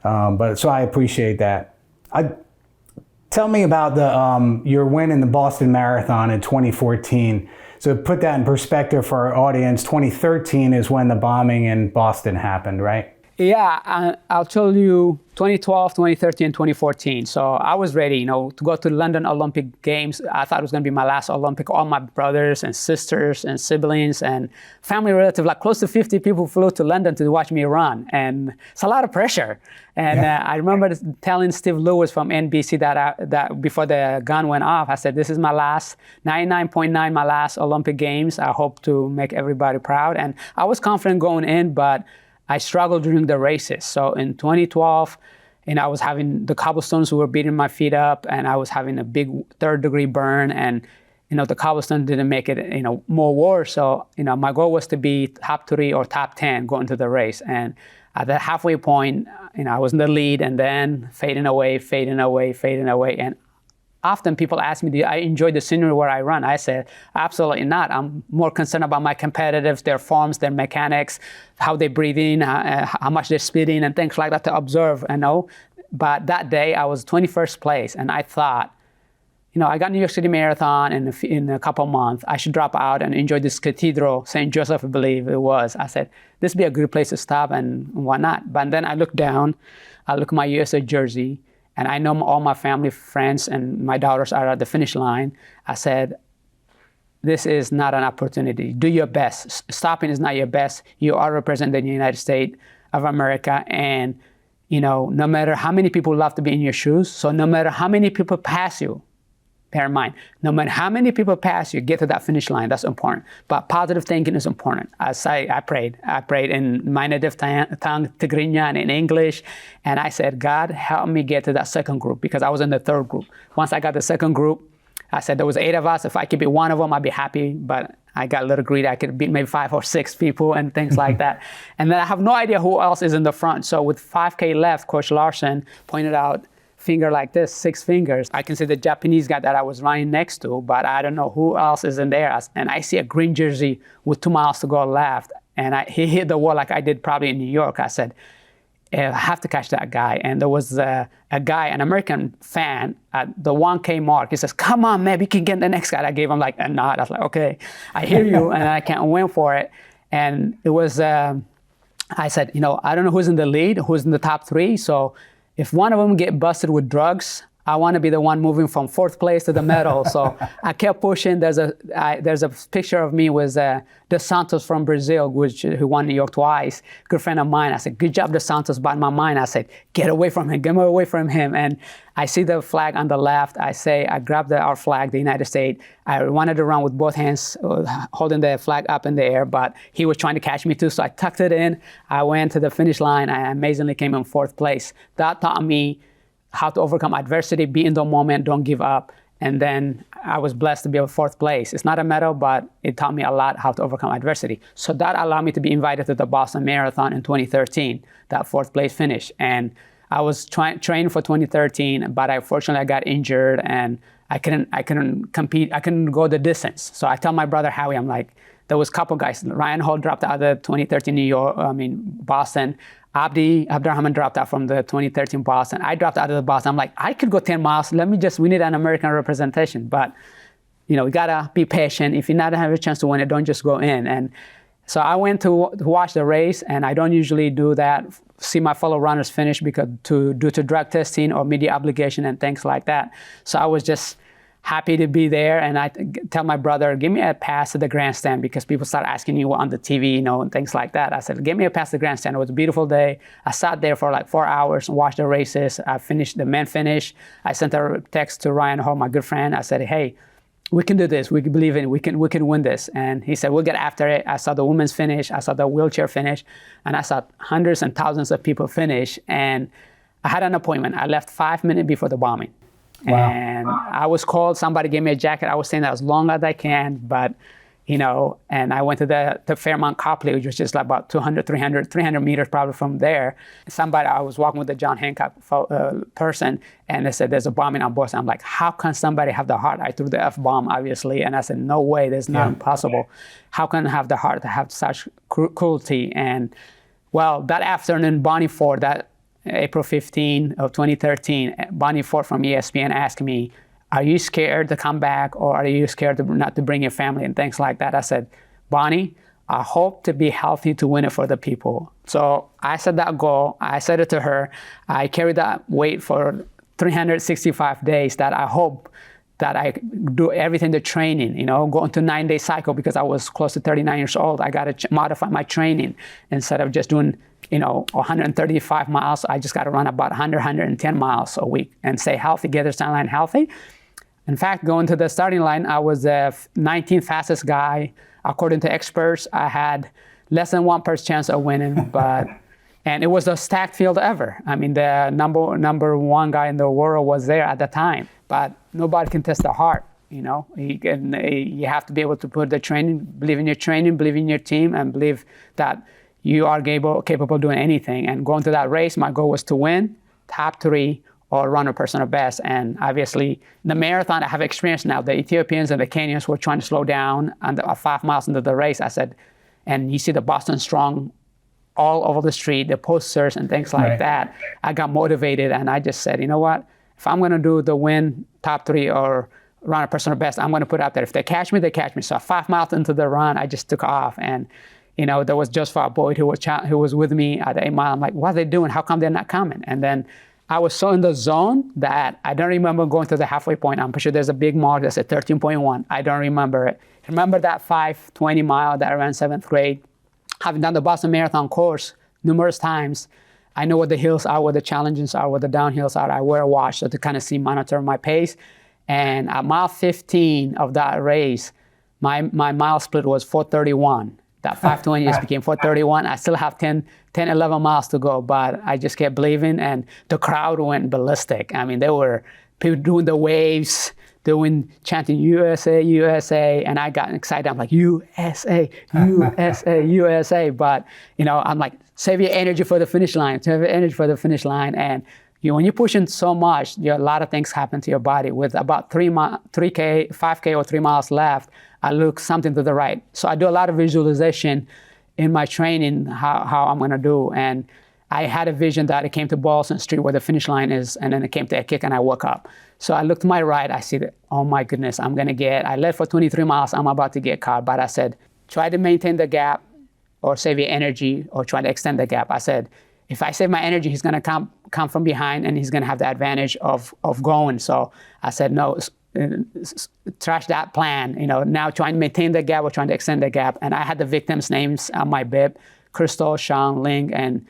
But so I appreciate that. Tell me about your win in the Boston Marathon in 2014. So put that in perspective for our audience, 2013 is when the bombing in Boston happened, right? Yeah, I'll tell you 2012, 2013, 2014. So I was ready, to go to the London Olympic Games. I thought it was going to be my last Olympic. All my brothers and sisters and siblings and family relatives, like close to 50 people flew to London to watch me run. And it's a lot of pressure. And I remember telling Steve Lewis from NBC that before the gun went off, I said, this is my last, 99.9, my last Olympic Games. I hope to make everybody proud. And I was confident going in, but I struggled during the races. So in 2012, I was having the cobblestones were beating my feet up, and I was having a big third-degree burn, and the cobblestone didn't make it more worse. So my goal was to be top 3 or top 10 going to the race. And at the halfway point, I was in the lead, and then fading away. And often people ask me, do I enjoy the scenery where I run? I said, absolutely not. I'm more concerned about my competitors, their forms, their mechanics, how they breathe in, how much they're speeding, and things like that to observe, But that day, I was 21st place, and I thought, I got New York City Marathon in a couple months. I should drop out and enjoy this cathedral, St. Joseph, I believe it was. I said, this would be a good place to stop, and why not? But then I looked down, I look at my USA jersey, and I know all my family, friends, and my daughters are at the finish line. I said, this is not an opportunity. Do your best. Stopping is not your best. You are representing the United States of America. And, no matter how many people love to be in your shoes, so no matter how many people pass you, bear in mind, no matter how many people pass you, get to that finish line. That's important. But positive thinking is important. I prayed. I prayed in my native tongue, Tigrinya, and in English. And I said, God, help me get to that second group, because I was in the third group. Once I got the second group, I said there was 8 of us. If I could be one of them, I'd be happy. But I got a little greedy. I could beat maybe 5 or 6 people and things like that. And then I have no idea who else is in the front. So with 5K left, Coach Larson pointed out, finger like this, 6 fingers. I can see the Japanese guy that I was running next to, but I don't know who else is in there. And I see a green jersey with 2 miles to go left. And he hit the wall like I did probably in New York. I said, I have to catch that guy. And there was a guy, an American fan at the 1K mark. He says, come on, man, we can get the next guy. I gave him like a nod. I was like, okay, I hear you, and I can't win for it. And it was, I said, I don't know who's in the lead, who's in the top 3. So if one of them get busted with drugs, I want to be the one moving from 4th place to the medal. So I kept pushing. There's a picture of me with Dos Santos from Brazil, who won New York twice. Good friend of mine. I said, good job, Dos Santos. But in my mind, I said, get away from him. And I see the flag on the left. I grabbed our flag, the United States. I wanted to run with both hands, holding the flag up in the air, but he was trying to catch me too. So I tucked it in. I went to the finish line. I amazingly came in 4th place. That taught me how to overcome adversity, be in the moment, don't give up. And then I was blessed to be in 4th place. It's not a medal, but it taught me a lot how to overcome adversity. So that allowed me to be invited to the Boston Marathon in 2013, that 4th place finish. And I was training for 2013, but unfortunately I got injured and I couldn't compete. I couldn't go the distance. So I tell my brother Howie, I'm like, there was a couple guys. Ryan Hall dropped out of the 2013 Boston. Abdurrahman dropped out from the 2013 Boston. I dropped out of the Boston. I'm like, I could go 10 miles. We need an American representation. But, we gotta be patient. If you not have a chance to win it, don't just go in. And so I went to watch the race, and I don't usually do that, see my fellow runners finish due to drug testing or media obligation and things like that. So I was just happy to be there, and I tell my brother, give me a pass to the grandstand, because people start asking you on the TV, and things like that. I said, give me a pass to the grandstand. It was a beautiful day. I sat there for like 4 hours and watched the races. I finished the men finish. I sent a text to Ryan Hall, my good friend. I said, hey, we can do this. We can believe in it. We can win this. And he said, we'll get after it. I saw the women's finish. I saw the wheelchair finish, and I saw hundreds and thousands of people finish. And I had an appointment. I left 5 minutes before the bombing. Wow. And I was called, somebody gave me a jacket. I was staying there as long as I can, but, and I went to the Fairmount Copley, which was just like about 300 meters probably from there. I was walking with the John Hancock person, and they said, there's a bombing on Boston. I'm like, how can somebody have the heart? I threw the F-bomb, obviously, and I said, no way, that's not impossible. How can I have the heart to have such cruelty? And, well, that afternoon, Bonnie Ford, that April 15 of 2013, Bonnie Ford from ESPN asked me, are you scared to come back, or are you scared not to bring your family and things like that? I said, Bonnie, I hope to be healthy to win it for the people. So I set that goal. I said it to her. I carried that weight for 365 days that I hope that I do everything, the training, go into 9-day cycle because I was close to 39 years old. I got to modify my training. Instead of just doing, 135 miles, I just got to run about 100, 110 miles a week and stay healthy, get the starting line healthy. In fact, going to the starting line, I was the 19th fastest guy. According to experts, I had less than 1% chance of winning, and it was the stacked field ever. I mean, the number one guy in the world was there at the time, but nobody can test the heart. You have to be able to put the training, believe in your training, believe in your team, and believe that you are capable of doing anything. And going to that race, my goal was to win, top 3, or run a personal best. And obviously, the marathon, I have experience now. The Ethiopians and the Kenyans were trying to slow down on 5 miles into the race. I said, and you see the Boston Strong all over the street, the posters and things like that. I got motivated, and I just said, you know what? If I'm going to do the win, top 3, or run a personal best, I'm going to put it out there. If they catch me, they catch me. So 5 miles into the run, I just took off. And there was just for a boy who was with me at the 8 mile. I'm like, what are they doing? How come they're not coming? And then I was so in the zone that I don't remember going to the halfway point. I'm pretty sure there's a big mark that said 13.1. I don't remember it. I remember that 5:20 mile that I ran 7th grade. Having done the Boston Marathon course numerous times, I know what the hills are, what the challenges are, what the downhills are. I wear a watch so to kind of monitor my pace. And at mile 15 of that race, my mile split was 4:31. That 5:20 just became 4:31. I still have 10, 11 miles to go, but I just kept believing, and the crowd went ballistic. I mean, there were people doing the waves, chanting USA, USA, and I got excited. I'm like, USA, USA, USA. But, I'm like, save your energy for the finish line, save your energy for the finish line. And when you're pushing so much, a lot of things happen to your body. With about 3K, 5K, or 3 miles left, I look something to the right. So I do a lot of visualization in my training, how I'm going to do. And I had a vision that it came to Boylston Street where the finish line is, and then it came to a kick, and I woke up. So I looked to my right. I see that, oh my goodness, I led for 23 miles. I'm about to get caught. But I said, try to maintain the gap or save your energy or try to extend the gap. I said, if I save my energy, he's going to come from behind, and he's going to have the advantage of going. So I said, no, trash that plan. Now trying to maintain the gap or trying to extend the gap. And I had the victims' names on my bib: Crystal, Sean, Ling, and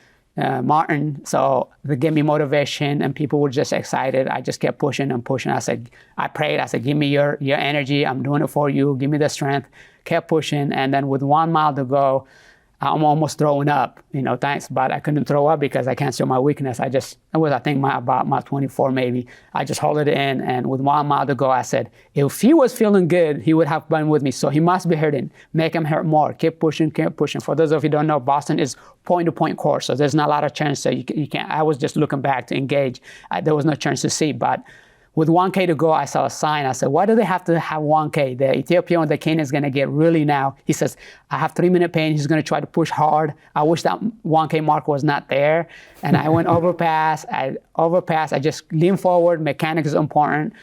Martin. So they gave me motivation, and people were just excited. I just kept pushing and pushing. I prayed. I said, give me your energy. I'm doing it for you. Give me the strength. Kept pushing. And then with 1 mile to go, I'm almost throwing up, thanks, but I couldn't throw up because I can't show my weakness. I think about my 24 maybe. I just hold it in, and with 1 mile to go, I said, if he was feeling good, he would have been with me. So he must be hurting. Make him hurt more. Keep pushing, keep pushing. For those of you who don't know, Boston is point-to-point course, so there's not a lot of chance. So you can't. I was just looking back to engage. There was no chance to see, but with 1K to go, I saw a sign. I said, why do they have to have 1K? The Ethiopian or the Kenyan is going to get really now. He says, I have 3-minute pain. He's going to try to push hard. I wish that 1K mark was not there. And I went overpass. I just lean forward. Mechanics is important.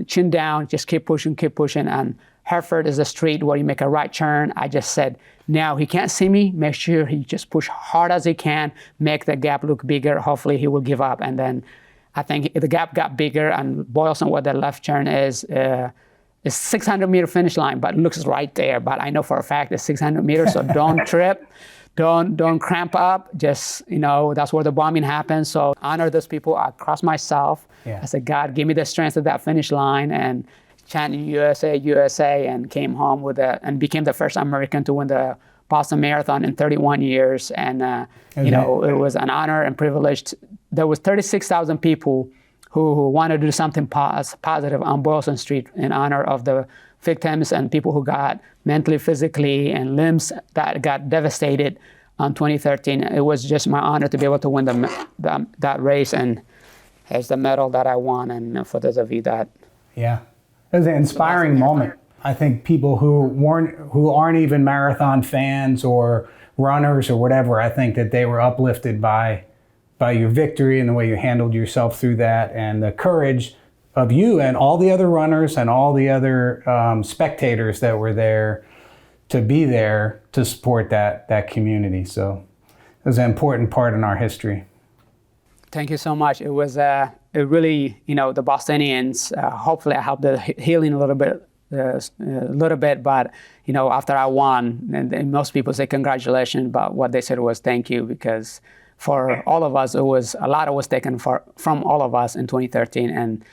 Chin down. Just keep pushing, keep pushing. And Hereford is a street where you make a right turn. I just said, now he can't see me. Make sure he just push hard as he can. Make the gap look bigger. Hopefully he will give up. And then I think the gap got bigger, and Boylston, where the left turn is 600-meter finish line, but it looks right there. But I know for a fact it's 600 meters, so don't trip, don't cramp up. Just, that's where the bombing happens. So honor those people. I crossed myself. Yeah. I said, God, give me the strength of that finish line, and chanting USA, USA, and came home and became the first American to win the Boston Marathon in 31 years. And, it was an honor and privilege. There was 36,000 people who wanted to do something positive on Boylston Street in honor of the victims and people who got mentally, physically, and limbs that got devastated on 2013. It was just my honor to be able to win that race, and here's the medal that I won. And for those of you that... Yeah, it was an inspiring moment. I think people who aren't even marathon fans or runners or whatever, I think that they were uplifted by your victory and the way you handled yourself through that, and the courage of you and all the other runners and all the other spectators that were there to be there to support that community. So it was an important part in our history. Thank you so much. It was it really, the Bostonians, hopefully I helped the healing a little bit, but, after I won, and most people say congratulations, but what they said was thank you, because for all of us, a lot was taken from all of us in 2013. And,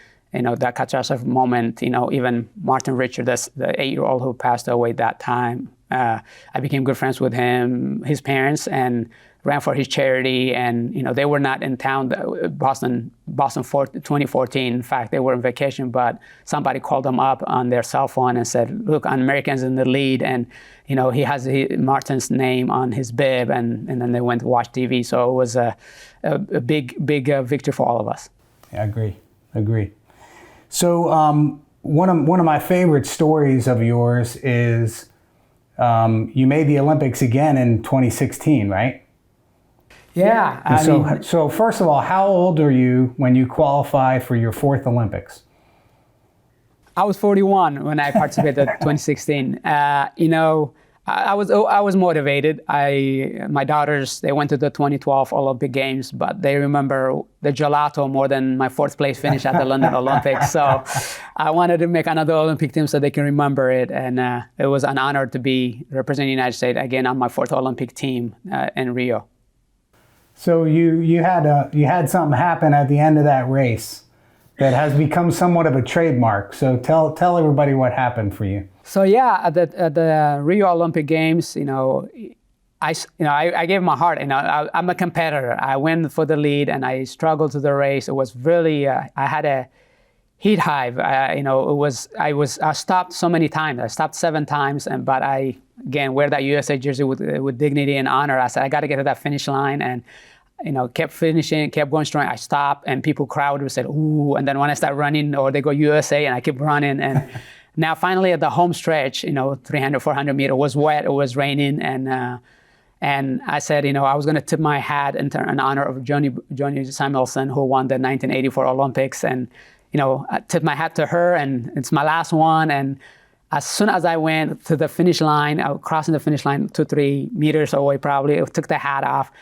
that catastrophic moment, even Martin Richard, the 8-year-old who passed away that time, I became good friends with him, his parents, and ran for his charity. And, they were not in town, Boston 2014. In fact, they were on vacation, but somebody called them up on their cell phone and said, look, Americans in the lead. And, he has Martin's name on his bib, and then they went to watch TV. So it was a big victory for all of us. Yeah, I agree. So one of my favorite stories of yours is you made the Olympics again in 2016, right? Yeah. So first of all, how old are you when you qualify for your 4th Olympics? I was 41 when I participated in 2016. I was motivated. My daughters, they went to the 2012 Olympic Games, but they remember the gelato more than my 4th place finish at the London Olympics. So I wanted to make another Olympic team so they can remember it. And it was an honor to be representing the United States again on my 4th Olympic team in Rio. So you had something happen at the end of that race that has become somewhat of a trademark. So tell everybody what happened for you. So yeah, at the Rio Olympic Games, I gave my heart. I'm a competitor. I went for the lead, and I struggled to the race. It was really I had a heat hive. I stopped so many times. I stopped 7 times, but I again wear that USA jersey with dignity and honor. I said I got to get to that finish line, and kept finishing, kept going strong. I stopped, and people crowd said, "Ooh!" And then when I start running, or they go USA, and I keep running, and now finally at the home stretch, 300, 400 meter was wet, it was raining, and I said, I was going to tip my hat in honor of Joni Samuelson, who won the 1984 Olympics, and I tipped my hat to her, and it's my last one. And as soon as I went to the finish line, I was crossing the finish line 2-3 meters away, probably, I took the hat off.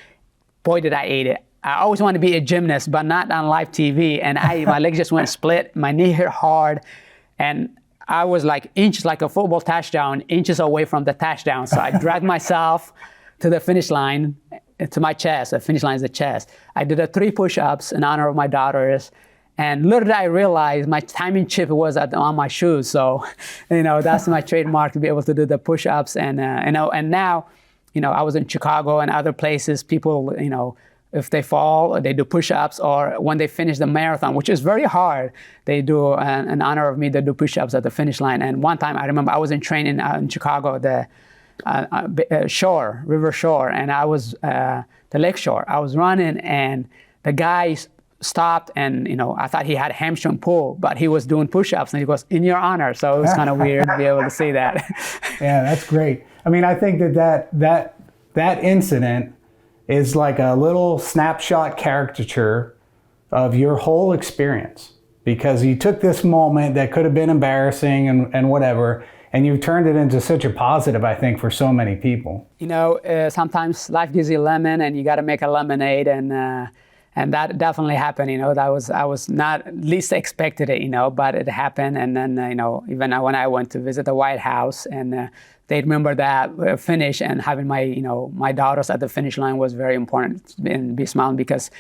Boy, did I eat it. I always wanted to be a gymnast, but not on live TV. And my legs just went split. My knee hit hard. And I was like inches, like a football touchdown, inches away from the touchdown. So I dragged myself to the finish line, to my chest. The finish line is the chest. I did 3 push-ups in honor of my daughters. And little did I realize my timing chip was on my shoes. So, that's my trademark, to be able to do the push-ups. And now, I was in Chicago and other places. People, if they fall, they do push-ups, or when they finish the marathon, which is very hard, they do, in honor of me, they do push-ups at the finish line. And one time, I remember I was in training in Chicago, the river shore, and I was the lake shore. I was running, and the guy stopped, and I thought he had a hamstring pull, but he was doing push-ups, and he goes, "In your honor." So it was kind of weird to be able to see that. Yeah, that's great. I mean, I think that incident is like a little snapshot caricature of your whole experience, because you took this moment that could have been embarrassing and whatever, and you've turned it into such a positive, I think, for so many people. Sometimes life gives you a lemon, and you got to make a lemonade, and that definitely happened. I was not least expected it, but it happened. And then, even when I went to visit the White House, and they remember that finish, and having my daughters at the finish line was very important, and be smiling, because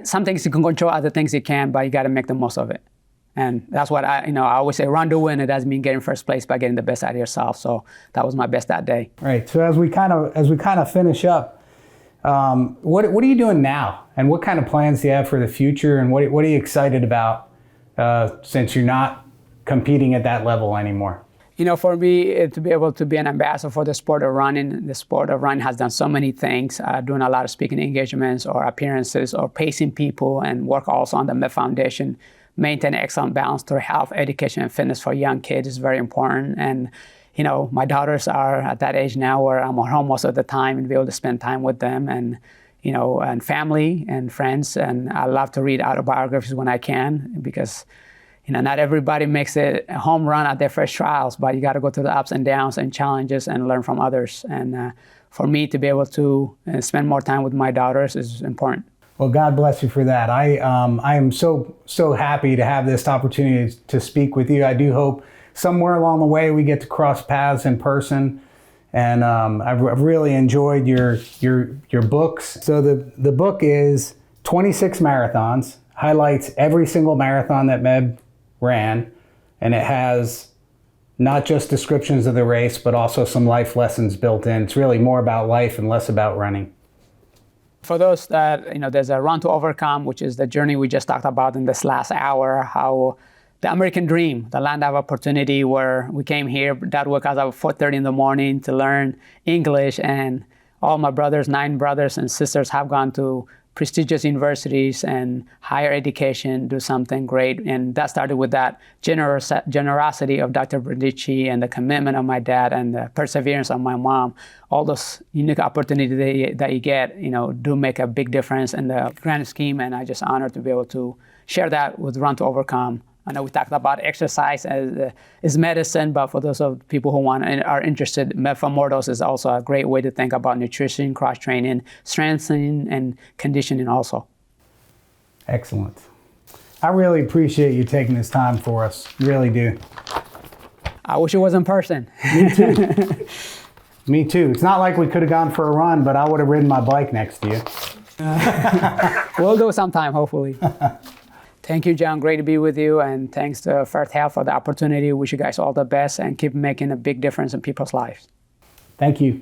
some things you can control, other things you can't, but you got to make the most of it. And that's what I always say, run to win. It doesn't mean getting first place, by getting the best out of yourself. So that was my best that day. Right. So as we kind of finish up, what are you doing now, and what kind of plans do you have for the future, and what are you excited about since you're not competing at that level anymore? For me, to be able to be an ambassador for the sport of running, the sport of running has done so many things, doing a lot of speaking engagements or appearances or pacing people, and work also on the Met Foundation. Maintain excellent balance through health, education, and fitness for young kids is very important. And my daughters are at that age now where I'm at home most of the time, and be able to spend time with them, and and family and friends. And I love to read autobiographies when I can, because not everybody makes it a home run at their first trials, but you got to go through the ups and downs and challenges and learn from others. And for me to be able to spend more time with my daughters is important. Well, God bless you for that. I am so happy to have this opportunity to speak with you. I do hope somewhere along the way we get to cross paths in person. And I've really enjoyed your books. So the book is 26 marathons, highlights every single marathon that Meb ran, and it has not just descriptions of the race, but also some life lessons built in. It's really more about life and less about running. For those that, there's a Run to Overcome, which is the journey we just talked about in this last hour, how the American dream, the land of opportunity, where we came here. Dad woke us up at 4:30 in the morning to learn English, and all my brothers, 9 brothers and sisters, have gone to prestigious universities and higher education, do something great. And that started with that generosity of Dr. Bradici and the commitment of my dad and the perseverance of my mom. All those unique opportunities that you get, do make a big difference in the grand scheme. And I'm just honored to be able to share that with Run to Overcome. I know we talked about exercise as medicine, but for those of people who are interested, Mefamordos is also a great way to think about nutrition, cross-training, strengthening, and conditioning also. Excellent. I really appreciate you taking this time for us. Really do. I wish it was in person. Me too. Me too. It's not like we could have gone for a run, but I would have ridden my bike next to you. We'll do it sometime, hopefully. Thank you, John. Great to be with you. And thanks to First Health for the opportunity. Wish you guys all the best and keep making a big difference in people's lives. Thank you.